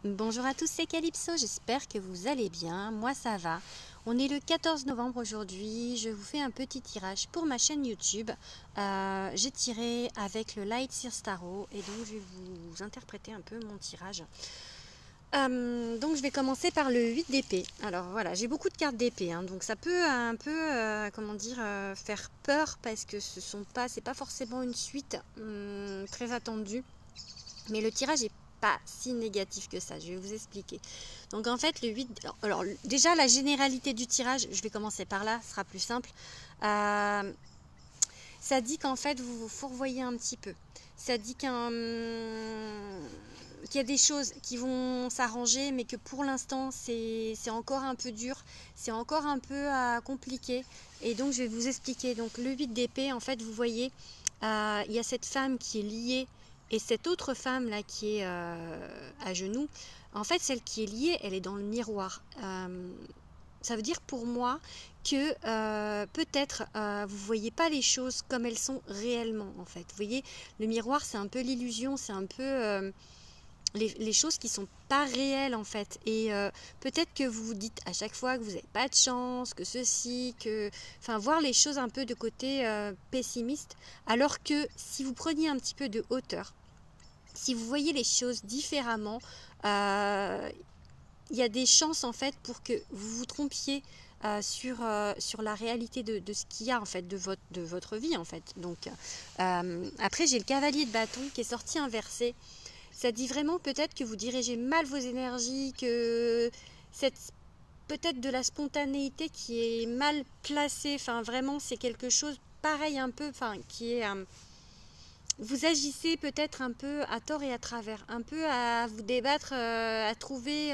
Bonjour à tous, c'est Calypso, j'espère que vous allez bien, moi ça va. On est le 14 novembre aujourd'hui, je vous fais un petit tirage pour ma chaîne YouTube. J'ai tiré avec le Light Sears Tarot et donc je vais vous interpréter un peu mon tirage. Donc je vais commencer par le 8 d'épée. Alors voilà, j'ai beaucoup de cartes d'épée, hein, donc ça peut un peu, comment dire, faire peur parce que c'est pas forcément une suite très attendue. Mais le tirage est pas si négatif que ça, je vais vous expliquer. Donc en fait le 8, alors déjà la généralité du tirage, je vais commencer par là, ce sera plus simple. Ça dit qu'en fait vous vous fourvoyez un petit peu. Ça dit qu'il y a des choses qui vont s'arranger, mais que pour l'instant c'est encore un peu dur, c'est encore un peu compliqué. Et donc je vais vous expliquer. Donc le 8 d'épée, en fait vous voyez, il y a cette femme qui est liée. Et cette autre femme là qui est à genoux, en fait celle qui est liée, elle est dans le miroir. Ça veut dire pour moi que peut-être vous ne voyez pas les choses comme elles sont réellement en fait. Vous voyez, le miroir c'est un peu l'illusion, c'est un peu les choses qui ne sont pas réelles en fait. Et peut-être que vous vous dites à chaque fois que vous n'avez pas de chance, que ceci, que... Enfin, voir les choses un peu de côté pessimiste. Alors que si vous preniez un petit peu de hauteur, si vous voyez les choses différemment, il y a des chances en fait pour que vous vous trompiez sur la réalité de ce qu'il y a en fait de votre vie en fait. Donc après j'ai le cavalier de bâton qui est sorti inversé. Ça dit vraiment peut-être que vous dirigez mal vos énergies, que peut-être de la spontanéité qui est mal placée. Enfin vraiment c'est quelque chose pareil un peu, enfin qui est vous agissez peut-être un peu à tort et à travers, un peu à vous débattre, à trouver,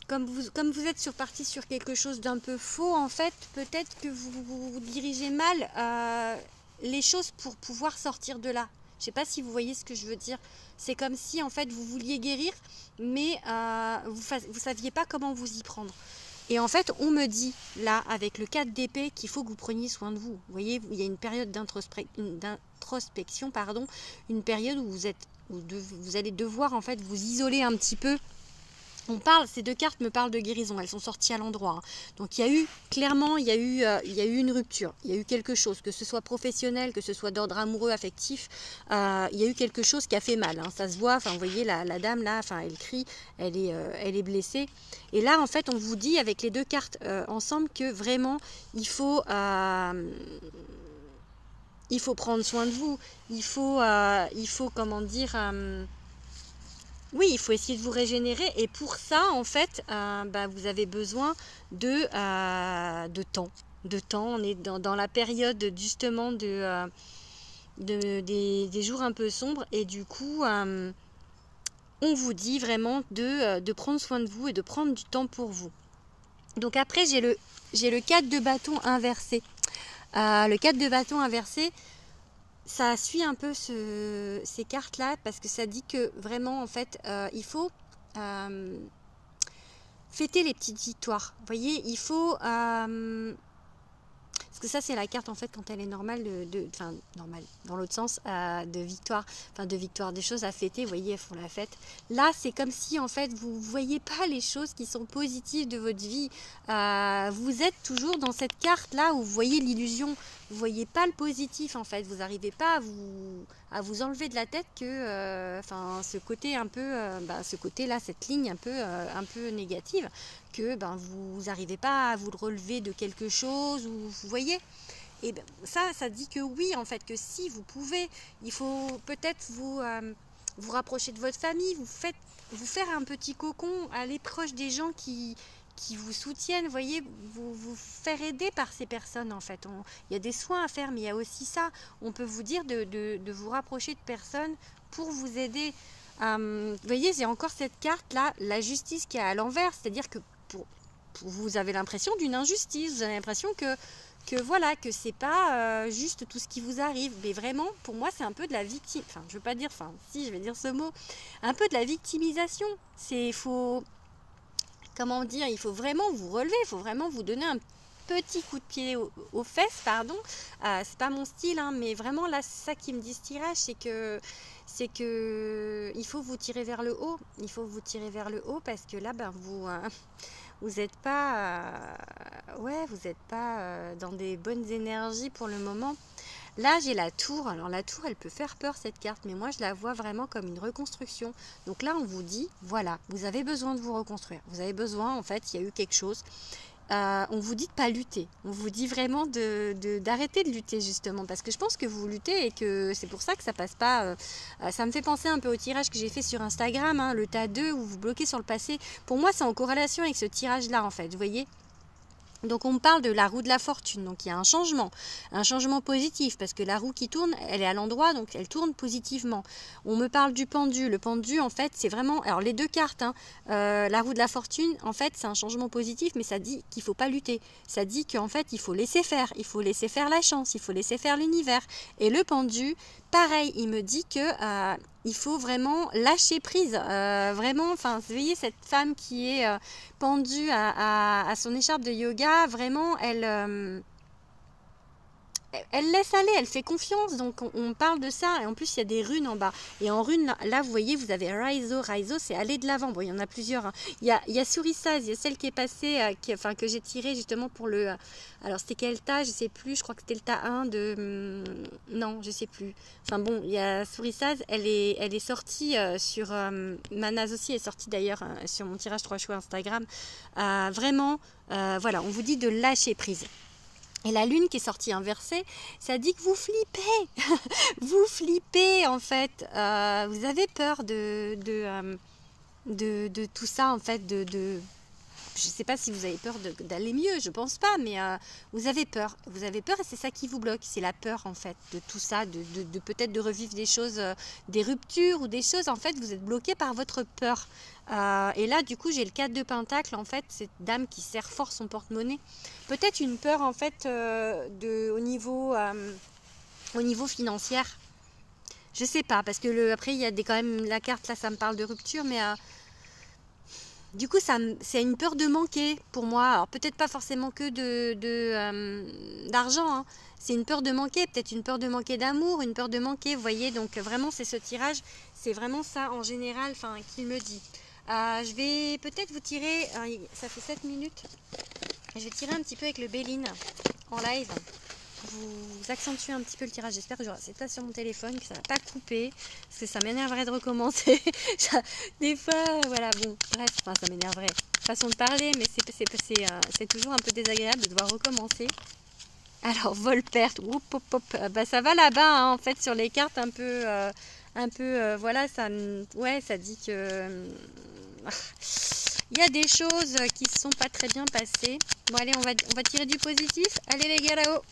comme vous êtes parti sur quelque chose d'un peu faux, en fait, peut-être que vous dirigez mal les choses pour pouvoir sortir de là. Je ne sais pas si vous voyez ce que je veux dire. C'est comme si, en fait, vous vouliez guérir, mais vous ne saviez pas comment vous y prendre. Et en fait, on me dit, là, avec le 4 d'épée, qu'il faut que vous preniez soin de vous. Vous voyez, il y a une période d'introspection, pardon, une période où vous allez devoir, en fait, vous isoler un petit peu. Ces deux cartes me parlent de guérison, elles sont sorties à l'endroit. Hein. Donc il y a eu, clairement, il y a eu une rupture, il y a eu quelque chose, que ce soit professionnel, que ce soit d'ordre amoureux, affectif, il y a eu quelque chose qui a fait mal. Hein. Ça se voit, enfin, vous voyez, la dame là, enfin, elle crie, elle est blessée. Et là, en fait, on vous dit avec les deux cartes ensemble que vraiment, il faut prendre soin de vous, il faut comment dire... oui, il faut essayer de vous régénérer et pour ça, en fait, vous avez besoin de temps. De temps, on est dans la période justement des jours un peu sombres et du coup, on vous dit vraiment de prendre soin de vous et de prendre du temps pour vous. Donc après, j'ai le 4 de bâton inversé. Le 4 de bâton inversé, ça suit un peu ces cartes là parce que ça dit que vraiment en fait il faut fêter les petites victoires. Vous voyez, il faut parce que ça c'est la carte en fait quand elle est normale enfin normale dans l'autre sens de victoire, enfin de victoire, des choses à fêter. Vous voyez, elles font la fête. Là c'est comme si en fait vous voyez pas les choses qui sont positives de votre vie. Vous êtes toujours dans cette carte là où vous voyez l'illusion. Vous voyez pas le positif en fait, vous n'arrivez pas à vous enlever de la tête que ce côté un peu ce côté là, cette ligne un peu négative, que vous n'arrivez pas à vous relever de quelque chose, ou vous voyez. Et ça dit que oui en fait, que si vous pouvez, il faut peut-être vous rapprocher de votre famille, vous faire un petit cocon, aller proche des gens qui vous soutiennent, voyez, vous faire aider par ces personnes en fait. Il y a des soins à faire, mais il y a aussi ça. On peut vous dire de vous rapprocher de personnes pour vous aider. Vous voyez, j'ai encore cette carte là, la justice qui est à l'envers, c'est-à-dire que vous avez l'impression d'une injustice, vous avez l'impression que voilà, que c'est pas juste tout ce qui vous arrive, mais vraiment pour moi c'est un peu de la victime, enfin je veux pas dire, enfin si je vais dire ce mot, un peu de la victimisation. Comment dire, il faut vraiment vous relever, il faut vraiment vous donner un petit coup de pied aux fesses, pardon. C'est pas mon style, hein, mais vraiment là, c'est ça qui me dit ce tirage, c'est que c'est que il faut vous tirer vers le haut. Il faut vous tirer vers le haut parce que là, ben, vous n'êtes pas, ouais, vous n'êtes pas dans des bonnes énergies pour le moment. Là, j'ai la tour. Alors, la tour, elle peut faire peur, cette carte, mais moi, je la vois vraiment comme une reconstruction. Donc là, on vous dit, voilà, vous avez besoin de vous reconstruire. Vous avez besoin, en fait, il y a eu quelque chose. On vous dit de pas lutter. On vous dit vraiment d'arrêter de lutter, justement, parce que je pense que vous luttez et que c'est pour ça que ça passe pas. Ça me fait penser un peu au tirage que j'ai fait sur Instagram, hein, le tas 2, où vous bloquez sur le passé. Pour moi, c'est en corrélation avec ce tirage-là, en fait, vous voyez. Donc on me parle de la roue de la fortune, donc il y a un changement positif, parce que la roue qui tourne, elle est à l'endroit, donc elle tourne positivement. On me parle du pendu, le pendu en fait c'est vraiment, alors les deux cartes, hein, la roue de la fortune en fait c'est un changement positif, mais ça dit qu'il ne faut pas lutter, ça dit qu'en fait il faut laisser faire la chance, il faut laisser faire l'univers. Et le pendu, pareil, il me dit que il faut vraiment lâcher prise, vraiment, enfin, vous voyez cette femme qui est pendue à son écharpe de yoga, vraiment, elle laisse aller, elle fait confiance, donc on parle de ça, et en plus il y a des runes en bas, et en runes, là vous voyez, vous avez Raizo c'est aller de l'avant, bon il y en a plusieurs, hein. Il y a Sourisaz, il y a celle qui est passée, enfin, que j'ai tirée justement pour le, alors c'était quel tas, je sais plus, je crois que c'était le tas 1 de, non je sais plus, enfin bon, il y a Sourisaz, elle est sortie sur, Manaz aussi est sortie d'ailleurs sur mon tirage 3 choix Instagram, vraiment, voilà, on vous dit de lâcher prise. Et la lune qui est sortie inversée, ça dit que vous flippez. Vous flippez en fait. Vous avez peur de tout ça en fait. Je ne sais pas si vous avez peur d'aller mieux, je pense pas, mais vous avez peur. Vous avez peur et c'est ça qui vous bloque. C'est la peur en fait de tout ça, de peut-être de revivre des choses, des ruptures ou des choses. En fait, vous êtes bloqué par votre peur. Et là, du coup, j'ai le 4 de Pentacle. En fait, cette dame qui serre fort son porte-monnaie. Peut-être une peur en fait au niveau financier. Je sais pas, parce que après, il y a quand même la carte là, ça me parle de rupture, mais du coup, c'est une peur de manquer pour moi. Alors peut-être pas forcément que d'argent, hein. C'est une peur de manquer, peut-être une peur de manquer d'amour, une peur de manquer, vous voyez. Donc vraiment, c'est ce tirage, c'est vraiment ça en général, enfin, qu'il me dit. Je vais peut-être vous tirer, ça fait 7 minutes. Je vais tirer un petit peu avec le Béline en live. Vous accentuez un petit peu le tirage. J'espère que j'aurai cette place sur mon téléphone, que ça ne va pas couper, parce que ça m'énerverait de recommencer. Des fois, voilà, bon, bref, enfin, ça m'énerverait. Façon de parler, mais c'est toujours un peu désagréable de devoir recommencer. Alors, vol-perte, bah, ça va là-bas, hein, en fait, sur les cartes, un peu, voilà, ça dit que... il y a des choses qui ne sont pas très bien passées. Bon, allez, on va tirer du positif. Allez, les gars, là-haut.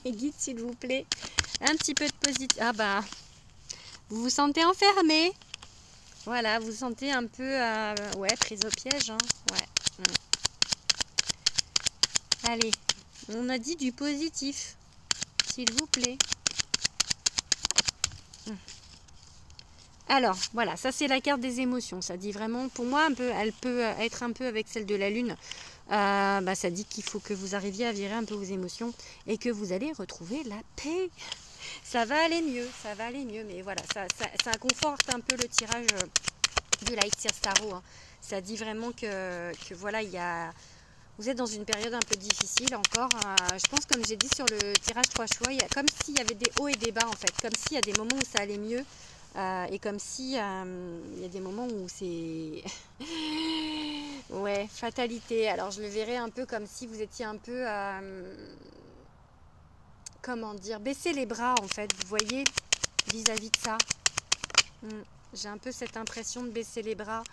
Les guides, s'il vous plaît. Un petit peu de positif. Ah, bah, vous vous sentez enfermé. Voilà, vous sentez un peu, ouais, prise au piège. Hein. Ouais. Allez, on a dit du positif. S'il vous plaît. Alors, voilà, ça c'est la carte des émotions. Ça dit vraiment, pour moi, elle peut être un peu avec celle de la lune. Bah, ça dit qu'il faut que vous arriviez à virer un peu vos émotions et que vous allez retrouver la paix. Ça va aller mieux, mais voilà, ça conforte un peu le tirage du Light Seers Tarot. Hein. Ça dit vraiment que voilà, vous êtes dans une période un peu difficile encore. Je pense, comme j'ai dit sur le tirage 3 choix, comme s'il y avait des hauts et des bas en fait, comme s'il y a des moments où ça allait mieux. Et comme si il y a des moments où c'est ouais, fatalité. Alors je le verrais un peu comme si vous étiez un peu comment dire, baisser les bras en fait, vous voyez, vis-à-vis de ça. J'ai un peu cette impression de baisser les bras,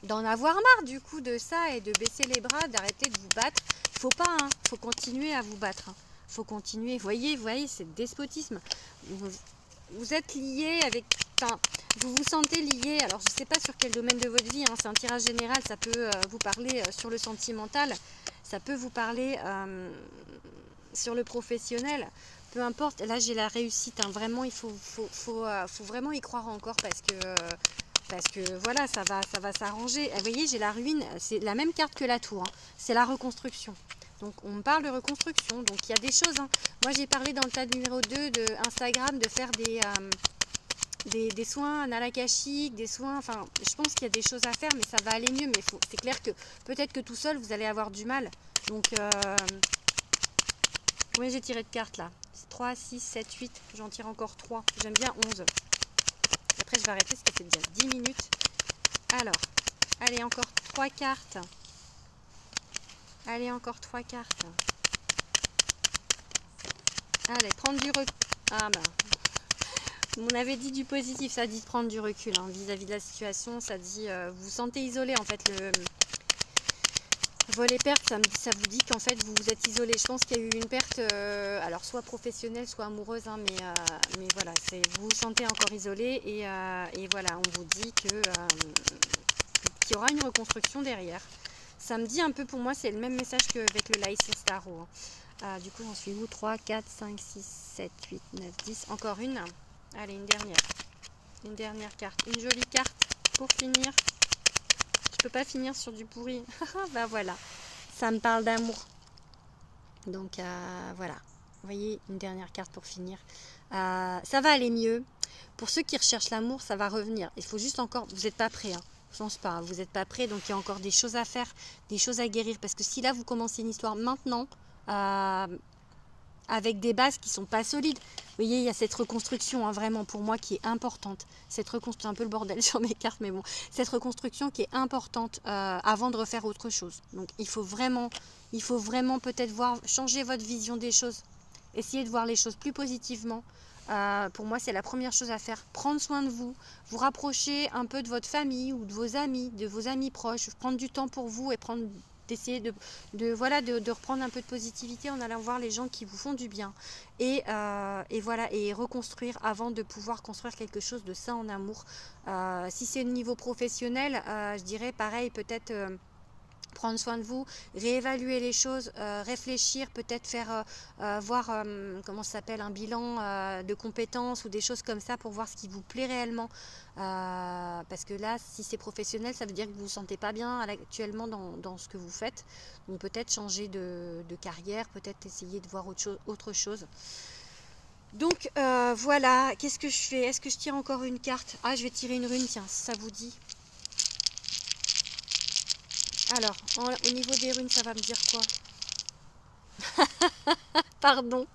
d'en avoir marre du coup de ça et de baisser les bras, d'arrêter de vous battre. Faut pas, hein, faut continuer à vous battre. Hein. Faut continuer. Vous voyez, c'est le despotisme. Vous êtes lié avec... Enfin, vous vous sentez lié. Alors, je ne sais pas sur quel domaine de votre vie. Hein, c'est un tirage général. Ça peut vous parler sur le sentimental. Ça peut vous parler sur le professionnel. Peu importe. Là, j'ai la réussite. Hein. Vraiment, il faut vraiment y croire encore parce que voilà, ça va s'arranger. Vous voyez, j'ai la ruine. C'est la même carte que la tour. Hein. C'est la reconstruction. Donc on me parle de reconstruction, donc il y a des choses, hein. Moi j'ai parlé dans le tas numéro 2 de Instagram de faire des soins analakashiques, des soins, enfin je pense qu'il y a des choses à faire, mais ça va aller mieux, mais c'est clair que peut-être que tout seul vous allez avoir du mal. Donc oui, j'ai tiré de cartes là, 3, 6, 7, 8, j'en tire encore 3, j'aime bien 11. Après je vais arrêter parce que c'est déjà 10 minutes. Alors, allez encore 3 cartes. Allez, encore 3 cartes. Allez, prendre du recul. Ah bah, on avait dit du positif, ça dit de prendre du recul hein, vis-à-vis de la situation. Ça dit, vous vous sentez isolé en fait. Voler perte, ça vous dit qu'en fait vous vous êtes isolé. Je pense qu'il y a eu une perte, alors soit professionnelle, soit amoureuse, hein, mais voilà, vous vous sentez encore isolé et voilà, on vous dit qu'il y aura une reconstruction derrière. Ça me dit un peu, pour moi, c'est le même message qu'avec le Leicester Tarot. Du coup, j'en suis où? 3, 4, 5, 6, 7, 8, 9, 10. Encore une. Allez, une dernière. Une dernière carte. Une jolie carte pour finir. Je peux pas finir sur du pourri. Bah voilà. Ça me parle d'amour. Donc, voilà. Vous voyez, une dernière carte pour finir. Ça va aller mieux. Pour ceux qui recherchent l'amour, ça va revenir. Il faut juste encore... Vous n'êtes pas prêts, hein. Je pense pas, vous n'êtes pas prêts, donc il y a encore des choses à faire, des choses à guérir. Parce que si là, vous commencez une histoire maintenant, avec des bases qui sont pas solides, vous voyez, il y a cette reconstruction, hein, vraiment, pour moi, qui est importante. Cette reconstruction, un peu le bordel sur mes cartes, mais bon, cette reconstruction qui est importante avant de refaire autre chose. Donc, il faut vraiment peut-être changer votre vision des choses. Essayez de voir les choses plus positivement. Pour moi, c'est la première chose à faire. Prendre soin de vous, vous rapprocher un peu de votre famille ou de vos amis proches, prendre du temps pour vous et d'essayer de reprendre un peu de positivité en allant voir les gens qui vous font du bien et voilà, et reconstruire avant de pouvoir construire quelque chose de sain en amour. Si c'est au niveau professionnel, je dirais pareil, peut-être prendre soin de vous, réévaluer les choses, réfléchir, peut-être faire voir comment ça s'appelle, un bilan de compétences ou des choses comme ça pour voir ce qui vous plaît réellement. Parce que là, si c'est professionnel, ça veut dire que vous ne vous sentez pas bien actuellement dans ce que vous faites. Donc peut-être changer de carrière, peut-être essayer de voir autre chose. Donc voilà, qu'est-ce que je fais? Est-ce que je tire encore une carte? Ah, je vais tirer une rune, tiens, si ça vous dit. Alors, au niveau des runes, ça va me dire quoi? Pardon,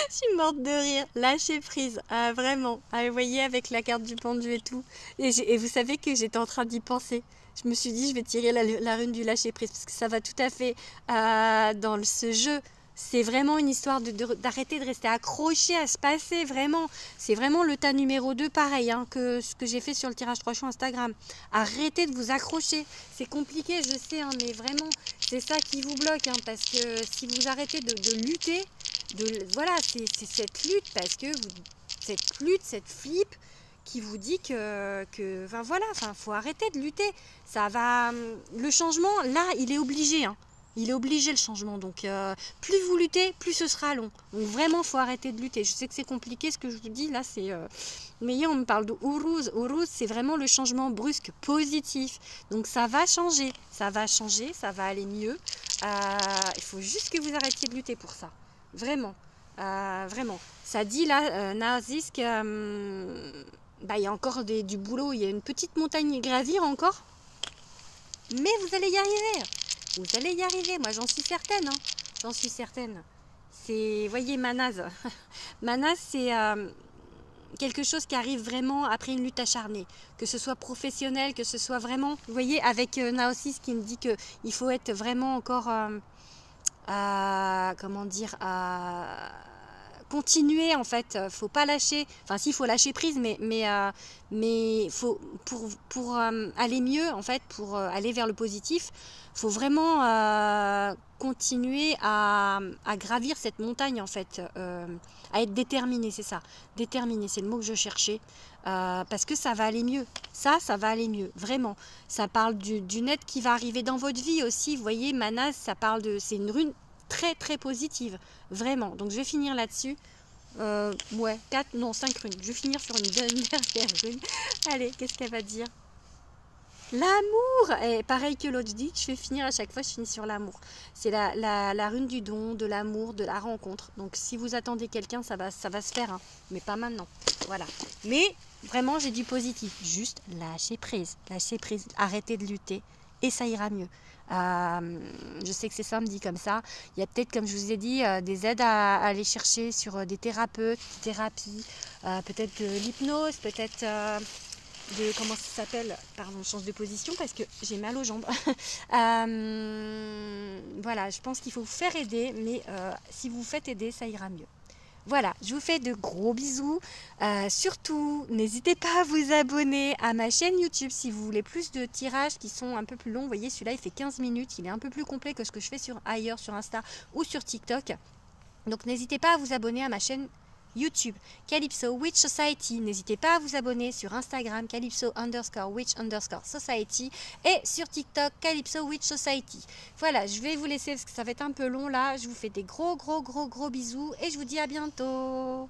je suis morte de rire. Lâcher prise, vraiment. Vous voyez, avec la carte du pendu et tout. Et vous savez que j'étais en train d'y penser. Je me suis dit, je vais tirer la rune du lâcher prise, parce que ça va tout à fait dans ce jeu. C'est vraiment une histoire d'arrêter de rester accroché à se passer, vraiment. C'est vraiment le tas numéro 2, pareil, hein, que ce que j'ai fait sur le tirage 3 choix Instagram. Arrêtez de vous accrocher. C'est compliqué, je sais, hein, mais vraiment, c'est ça qui vous bloque. Hein, parce que si vous arrêtez de lutter, voilà, c'est cette lutte, parce que cette lutte, cette flippe, qui vous dit enfin voilà, faut arrêter de lutter. Ça va, le changement, là, il est obligé, hein. Il est obligé, le changement, donc plus vous luttez, plus ce sera long. Donc vraiment, il faut arrêter de lutter. Je sais que c'est compliqué ce que je vous dis, là, c'est... Mais on me parle de Uruz. Uruz, c'est vraiment le changement brusque, positif. Donc ça va changer, ça va aller mieux. Il faut juste que vous arrêtiez de lutter pour ça. Vraiment, vraiment. Ça dit là, Nazis, que il y a encore du boulot, il y a une petite montagne à gravir encore. Mais vous allez y arriver. Vous allez y arriver, moi j'en suis certaine, hein. J'en suis certaine. C'est, voyez, Manaz. Manaz, c'est quelque chose qui arrive vraiment après une lutte acharnée. Que ce soit professionnel, que ce soit vraiment... Vous voyez, avec Naosis qui me dit qu'il faut être vraiment encore... comment dire, continuer en fait, faut pas lâcher, enfin si, faut lâcher prise, mais faut pour aller mieux en fait, pour aller vers le positif, faut vraiment continuer à gravir cette montagne en fait, à être déterminé, c'est ça, déterminé, c'est le mot que je cherchais, parce que ça va aller mieux, ça va aller mieux, vraiment. Ça parle d'une aide qui va arriver dans votre vie aussi, vous voyez, Manaz, ça parle c'est une rune très très positive, vraiment. Donc je vais finir là-dessus. Ouais, 5 runes. Je vais finir sur une dernière rune. Allez, qu'est-ce qu'elle va dire? L'amour! Et pareil que l'autre, je dis que je vais finir à chaque fois, je finis sur l'amour. C'est la rune du don, de l'amour, de la rencontre. Donc si vous attendez quelqu'un, ça va se faire, hein, mais pas maintenant. Voilà. Mais vraiment, j'ai du positif. Juste lâchez prise, arrêtez de lutter et ça ira mieux. Je sais que c'est simple dit comme ça. Il y a peut-être, comme je vous ai dit, des aides à aller chercher sur des thérapeutes, des thérapies, peut-être de l'hypnose, peut-être comment ça s'appelle, pardon, je change de position parce que j'ai mal aux jambes. Voilà, je pense qu'il faut vous faire aider, mais si vous vous faites aider, ça ira mieux. Voilà, je vous fais de gros bisous. Surtout, n'hésitez pas à vous abonner à ma chaîne YouTube si vous voulez plus de tirages qui sont un peu plus longs. Vous voyez, celui-là, il fait 15 minutes. Il est un peu plus complet que ce que je fais ailleurs, sur Insta ou sur TikTok. Donc, n'hésitez pas à vous abonner à ma chaîne YouTube, Calypso Witch Society. N'hésitez pas à vous abonner sur Instagram, Calypso_Witch_Society et sur TikTok, Calypso Witch Society. Voilà, je vais vous laisser parce que ça va être un peu long là. Je vous fais des gros bisous et je vous dis à bientôt.